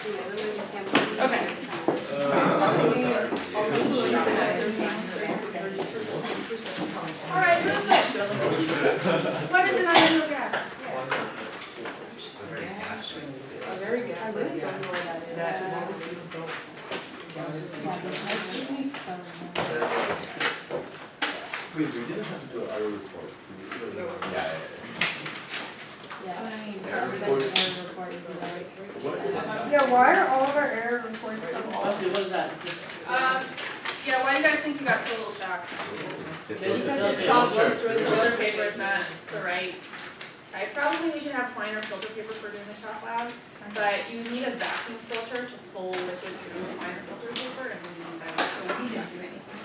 Okay. All right, real quick. What is an ideal gas? A very gas. I really don't know what that is. Wait, we didn't have to do an error report. Yeah, why are all of our error reports so old? Leslie, what is that? Yeah, why do you guys think you got so little chalk? Because The filter paper is not the right type. Probably we should have finer filter paper for doing the chalk labs, but you need a vacuum filter to pull liquid through a finer filter paper, and we need that. So we need to do things.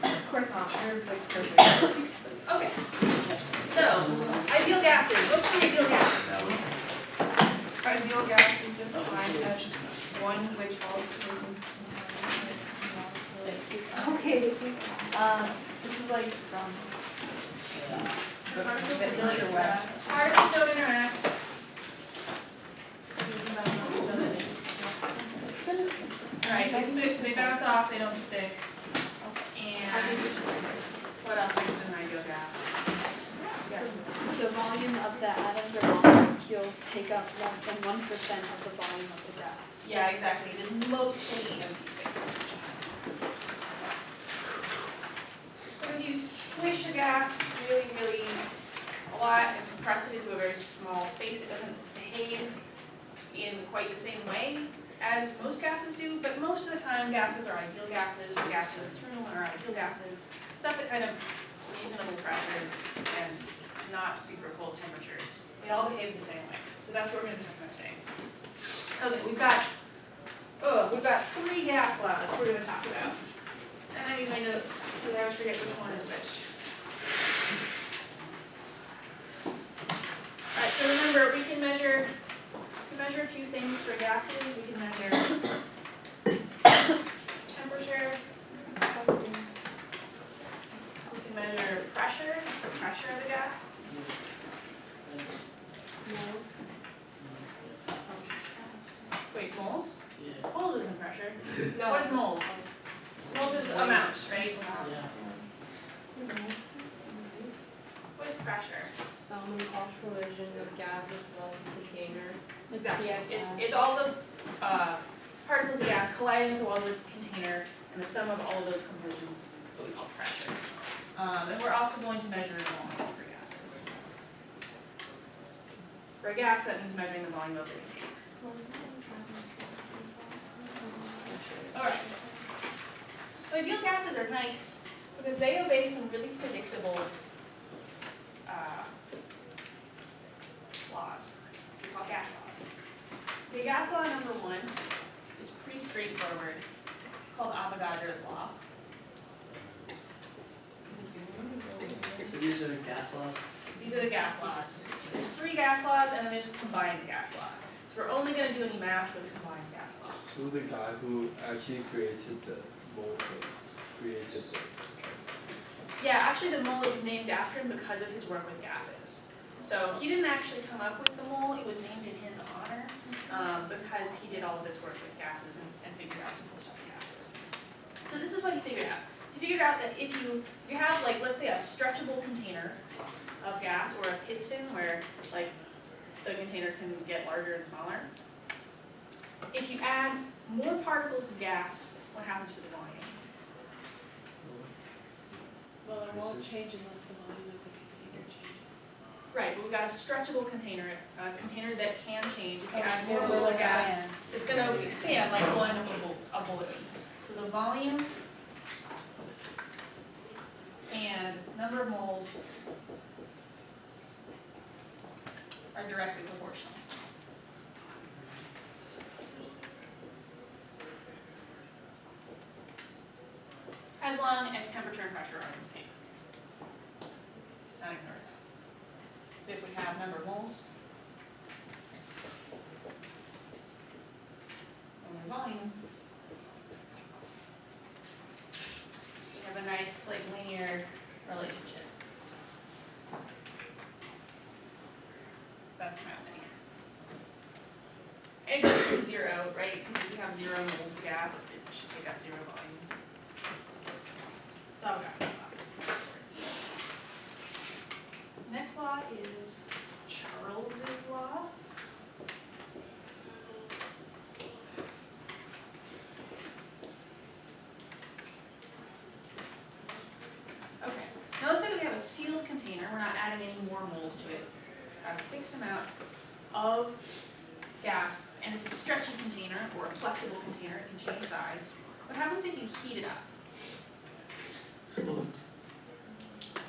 Of course not, they're like perfect. Okay. So, ideal gases. What's an ideal gas? Ideal gas is defined as one which all persons. Okay, this is like from. Particles don't interact. Right, they bounce off, they don't stick. And what else makes it an ideal gas? The volume of the atoms or molecules take up less than 1% of the volume of the gas. Yeah, exactly. It is mostly empty space. So if you squish a gas really a lot and compress it into a very small space, it doesn't behave in quite the same way as most gases do, but most of the time gases are ideal gases. The gases in this room are ideal gases. Stuff at kind of reasonable pressures and not super cold temperatures. They all behave the same way. So that's what we're going to be talking about today. Okay, we've got 3 gas laws we're going to talk about. And I use my notes because I always forget which one is which. Alright, so remember we can measure a few things for gases. We can measure temperature. We can measure pressure. It's the pressure of the gas. Wait, moles? Yeah. Moles isn't pressure. No. What is moles? Moles is amount, right? Yeah. What is pressure? Sum of collision of gas with volume container. Exactly. Yes, It's all the particles of gas colliding with the walls of the container, and the sum of all of those collisions is what we call pressure. And we're also going to measure volume for gases. For a gas, that means measuring the volume of the container. Alright. So ideal gases are nice because they obey some really predictable laws. We call gas laws. Okay, gas law number 1 is pretty straightforward. It's called Avogadro's law. So these are the gas laws? These are the gas laws. There's 3 gas laws and then there's a combined gas law. So we're only going to do any math with a combined gas law. So the guy who actually created the mole created the. Yeah, actually the mole is named after him because of his work with gases. So he didn't actually come up with the mole, it was named in his honor because he did all of this work with gases and figured out some cool stuff with gases. So this is what he figured out. He figured out that if you have, like, let's say a stretchable container of gas or a piston where, like, the container can get larger and smaller, if you add more particles of gas, what happens to the volume? Well, it won't change unless the volume of the container changes. Right, but we've got a stretchable container, a container that can change. If you add more it moles will of gas, expand. it's going to expand like blowing up a balloon. So the volume and number of moles are directly proportional. As long as temperature and pressure are the same. Not ignore that. So if we have number of moles and volume, we have a nice, like, linear relationship. That's kind of linear. And it goes to 0, right? Because if you have 0 moles of gas, it should take up 0 volume. That's all we got. Next law is Charles's law. Okay, now let's say that we have a sealed container, we're not adding any more moles to it. It's got a fixed amount of gas, and it's a stretchy container or a flexible container, it can change size. What happens if you heat it up?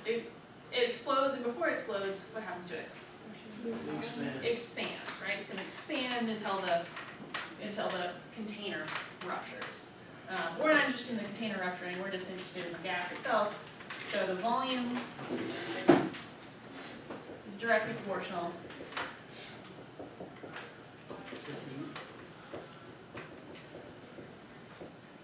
It explodes, and before it explodes, what happens to it? It expands, right? It's going to expand until the container ruptures. We're not interested in the container rupturing, we're just interested in the gas itself. So the volume is directly proportional.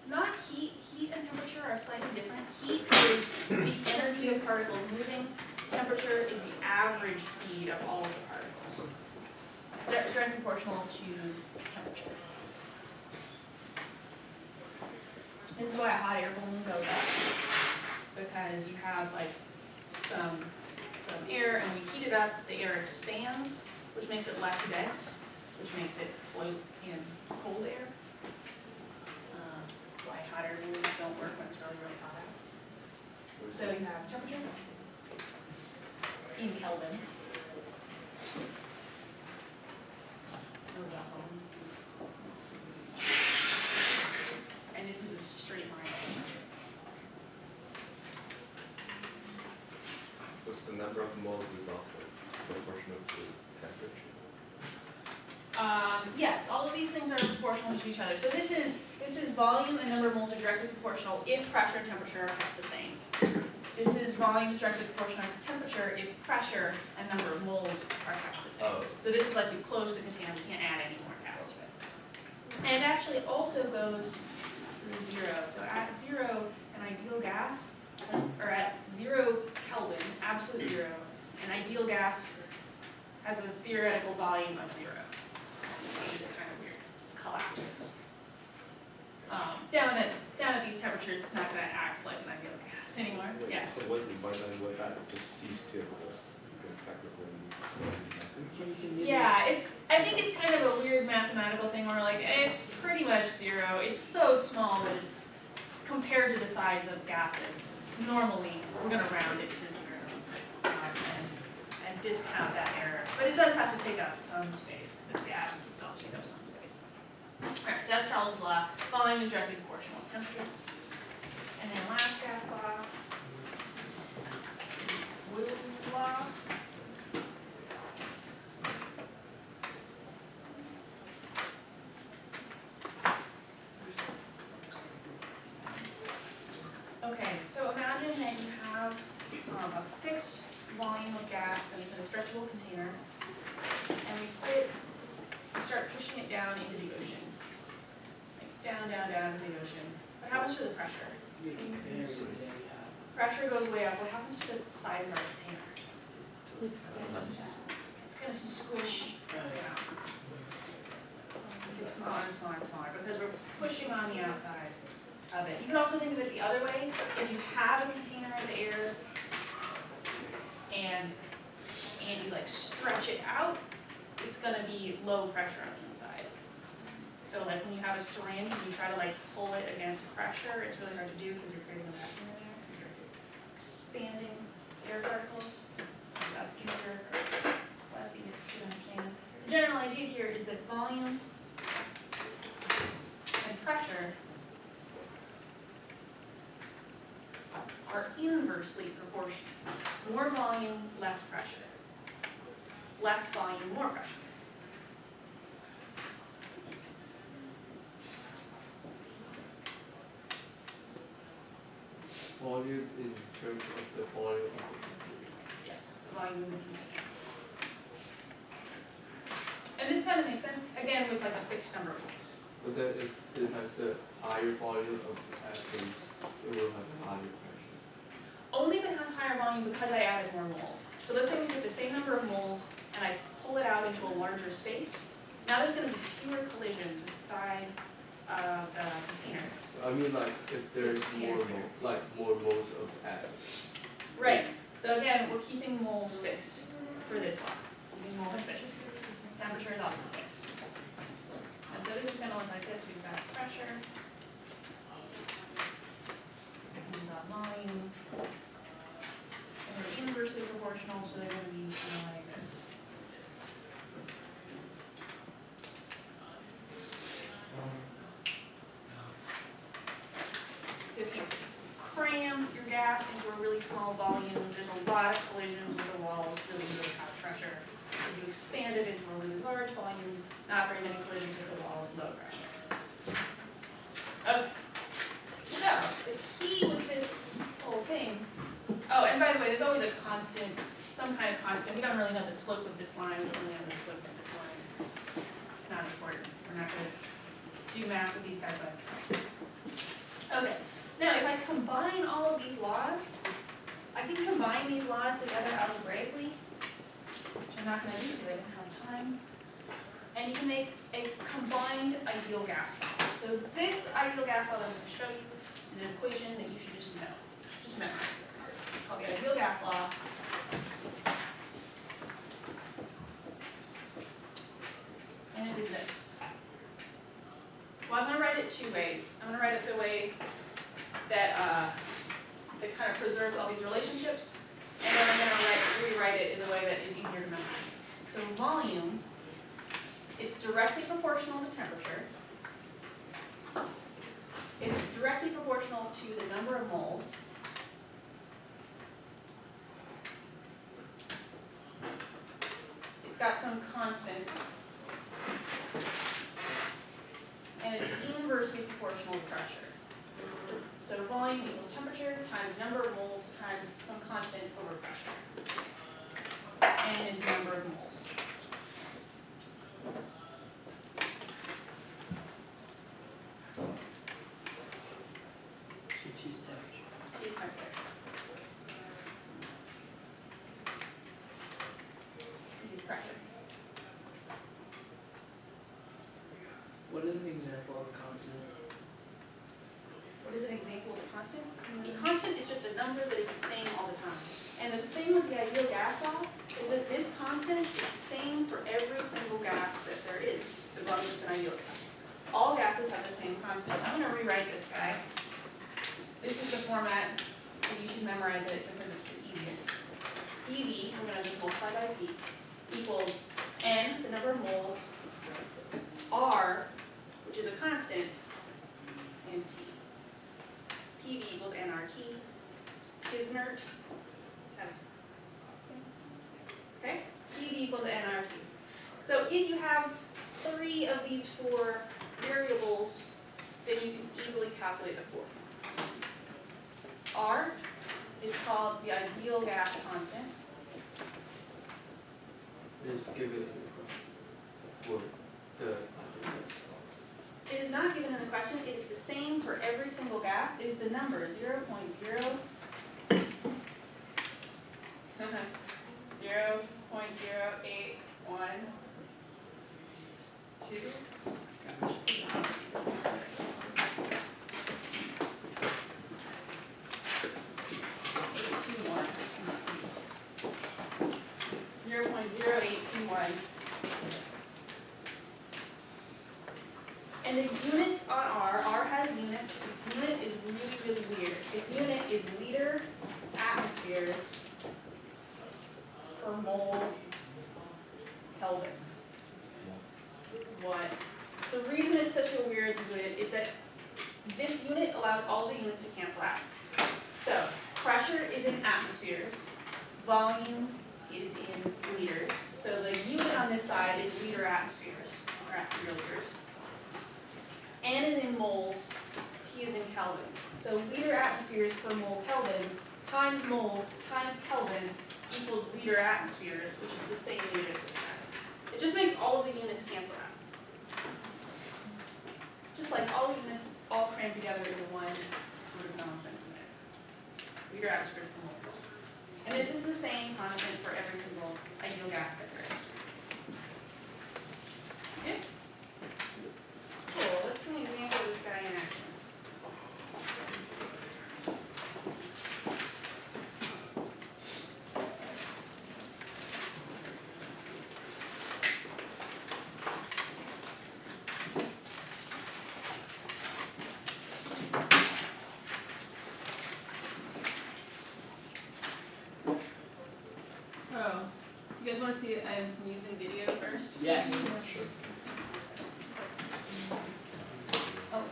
Not heat and temperature are slightly different. Heat is the energy of particles moving. Temperature is the average speed of all of the particles. That's directly proportional to temperature. This is why a hot air balloon goes up, because you have like some air, and when you heat it up, the air expands, which makes it less dense, which makes it float in cold air. Why hot air balloons don't work when it's really, really hot out. So you have temperature in Kelvin. And this is a straight line of temperature. Was the number of moles is also proportional to temperature? Yes, all of these things are proportional to each other. So this is volume and number of moles are directly proportional if pressure and temperature are kept the same. This is volume is directly proportional to temperature if pressure and number of moles are kept the same. Oh. So this is like we close the container, we can't add any more gas to it. And it actually also goes through 0. So at 0, an ideal gas, or at 0 Kelvin, absolute 0, an ideal gas has a theoretical volume of 0. Which is kind of weird. Collapses. Down at these temperatures, it's not going to act like an ideal gas anymore. Wait, Yeah. So why then would that just cease to exist? Because technically, Yeah, I think it's kind of a weird mathematical thing where like it's pretty much 0. It's so small that it's compared to the size of gases. Normally, we're going to round it to 0 and discount that error. But it does have to take up some space because the atoms themselves take up some space. Alright, so that's Charles's law. Volume is directly proportional to temperature. And then last gas law, Wills' law. Okay, so imagine that you have a fixed volume of gas and it's in a stretchable container, and we start pushing it down into the ocean. Like down into the ocean. What happens to the pressure? Pressure goes way up. What happens to the size of our container? It's going to squish down. It gets smaller and smaller and smaller because we're pushing on the outside of it. You can also think of it the other way. If you have a container of air and you like stretch it out, it's going to be low pressure on the inside. So like when you have a syringe and you try to like pull it against pressure, it's really hard to do because you're creating a vacuum in there, because you're expanding air particles. That's easier, less easier to understand. The general idea here is that volume and pressure are inversely proportional. More volume, less pressure. Less volume, more pressure. Volume in terms of the volume of the container. Yes, the volume of the container. And this kind of makes sense, again, with like a fixed number of moles. But then if it has the higher volume of atoms, it will have higher pressure. Only if it has higher volume because I added more moles. So let's say we take the same number of moles and I pull it out into a larger space. Now there's gonna be fewer collisions with the side of the container. I mean, like, if there's Yeah. more modes of atoms. Right, so again, we're keeping moles fixed for this one, keeping moles fixed. Temperature is also fixed. And so this is gonna look like this, we've got pressure. We've got volume. And they're inversely proportional, so they're gonna be something like this. So if you cram your gas into a really small volume, there's a lot of collisions with the walls, really, really high pressure. If you expand it into a really large volume, not very many collisions with the walls, low pressure. Okay. So, the key with this whole thing, oh, and by the way, there's always a constant, some kind of constant. We don't really know the slope of this line, we only know the slope of this line. It's not important. We're not going to do math with these guys by themselves. Okay. Now, if I combine all of these laws, I can combine these laws together algebraically, which I'm not going to do because I don't have time. And you can make a combined ideal gas law. So this ideal gas law that I'm going to show you is an equation that you should just know. Just memorize this card. Called the ideal gas law. And it is this. Well, I'm going to write it two ways. I'm going to write it the way that kind of preserves all these relationships, and then I'm going to rewrite it in a way that is easier to memorize. So volume, it's directly proportional to temperature. It's directly proportional to the number of moles. It's got some constant, and it's inversely proportional to pressure. So volume equals temperature times number of moles times some constant over pressure. N is the number of moles. So T is temperature. T is temperature. T is pressure. What is an example of a constant? What is an example of a constant? A constant is just a number that is the same all the time. And the thing with the ideal gas law is that this constant is the same for every single gas that there is, as long as it's an ideal gas. All gases have the same constant. I'm going to rewrite this guy. This is the format, and you should memorize it because it's the easiest. PV, we're going to just multiply by P, equals N, the number of moles, R, which is a constant, and T. PV equals nRT, inert, satisfied. Okay? PV equals nRT. So if you have 3 of these 4 variables, then you can easily calculate the fourth one. R is called the ideal gas constant. Just give it in the question for the It is not given in the question. It is the same for every single gas. It is the number 0.0 0.0821. And the units on R has units. Its unit is really, really weird. Its unit is liter atmospheres per mole Kelvin. What? The reason it's such a weird unit is that this unit allows all the units to cancel out. So pressure is in atmospheres, volume is in liters. So the unit on this side is liter atmospheres, or atmospheres. N is in moles, T is in Kelvin. So liter atmospheres per mole Kelvin times moles times Kelvin equals liter atmospheres, which is the same unit as this side. It just makes all of the units cancel out. Just like all the units all crammed together into one sort of nonsense unit. Liter atmospheres per mole Kelvin. And this is the same constant for every single ideal gas that there is. Cool, let's see an example of this guy in action. Oh, you guys wanna see it? I'm Using video first? Yes. Sure. Oh.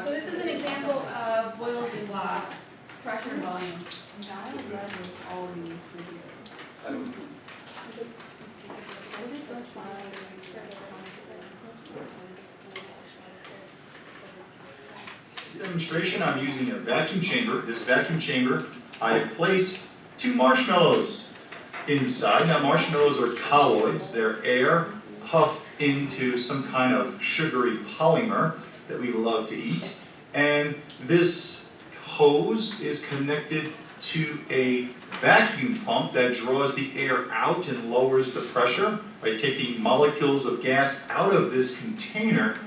So this is an example of Boyle's law, pressure and volume. I don't, Demonstration, I'm using a vacuum chamber. This vacuum chamber, I have placed 2 marshmallows inside. Now marshmallows are colloids. They're air puffed into some kind of sugary polymer that we love to eat. And this hose is connected to a vacuum pump that draws the air out and lowers the pressure by taking molecules of gas out of this container.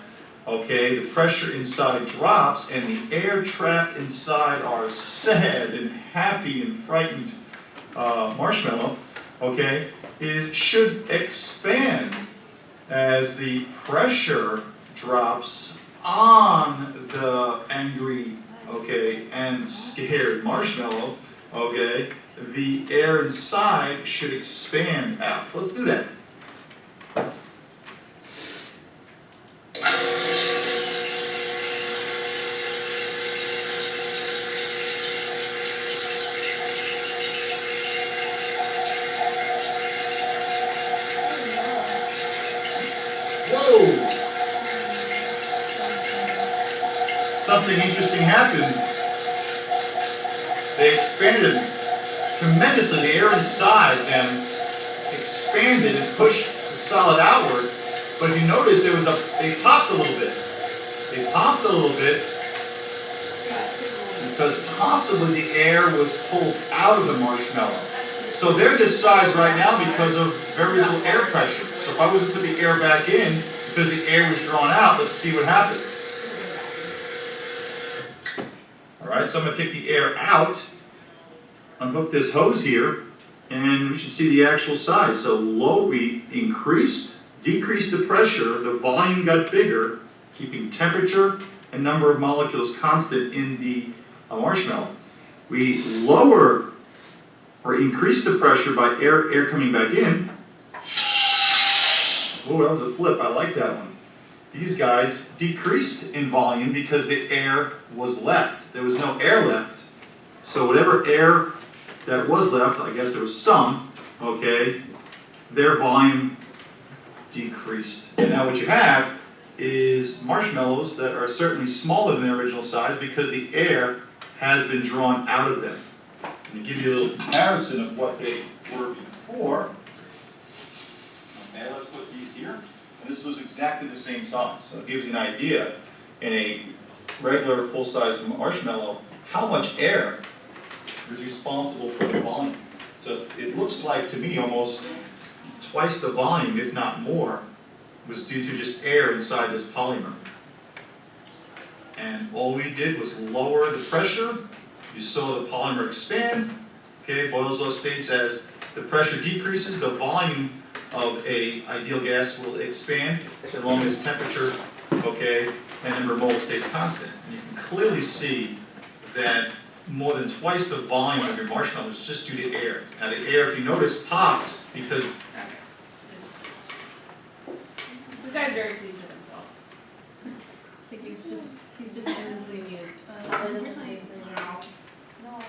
Okay, the pressure inside drops and the air trapped inside our sad and happy and frightened marshmallow, okay, should expand as the pressure drops on the angry, okay, and scared marshmallow, okay, the air inside should expand out. So let's do that. Whoa! Something interesting happened. They expanded tremendously. The air inside them expanded and pushed the solid outward. But if you notice, they popped a little bit. They popped a little bit because possibly the air was pulled out of the marshmallow. So they're this size right now because of very little air pressure. So if I was to put the air back in, because the air was drawn out, let's see what happens. All right, so I'm going to take the air out, unhook this hose here, and we should see the actual size. So low, we increased, decreased the pressure, the volume got bigger, keeping temperature and number of molecules constant in the marshmallow. We lower or increase the pressure by air coming back in. Oh, that was a flip. I like that one. These guys decreased in volume because the air was left. There was no air left. So whatever air that was left, I guess there was some, okay, their volume decreased. And now what you have is marshmallows that are certainly smaller than their original size because the air has been drawn out of them. To give you a little comparison of what they were before, okay, let's put these here. And this was exactly the same size. So it gives you an idea in a regular full-size marshmallow how much air is responsible for the volume. So it looks like to me almost twice the volume, if not more, was due to just air inside this polymer. And all we did was lower the pressure. You saw the polymer expand. Okay, Boyle's law states as the pressure decreases, the volume of a ideal gas will expand as long as temperature, okay, and number of moles stays constant. And you can clearly see that more than twice the volume of your marshmallow is just due to air. Now the air, if you notice, popped because This guy's very pleased with himself. I think he's just endlessly amused. It doesn't taste like it. No.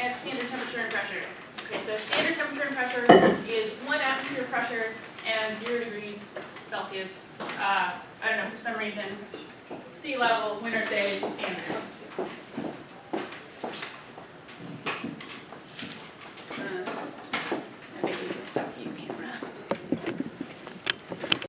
at standard temperature and pressure. Okay, so standard temperature and pressure is 1 atmosphere pressure and 0 degrees Celsius. I don't know, for some reason, sea level, winter days, standard.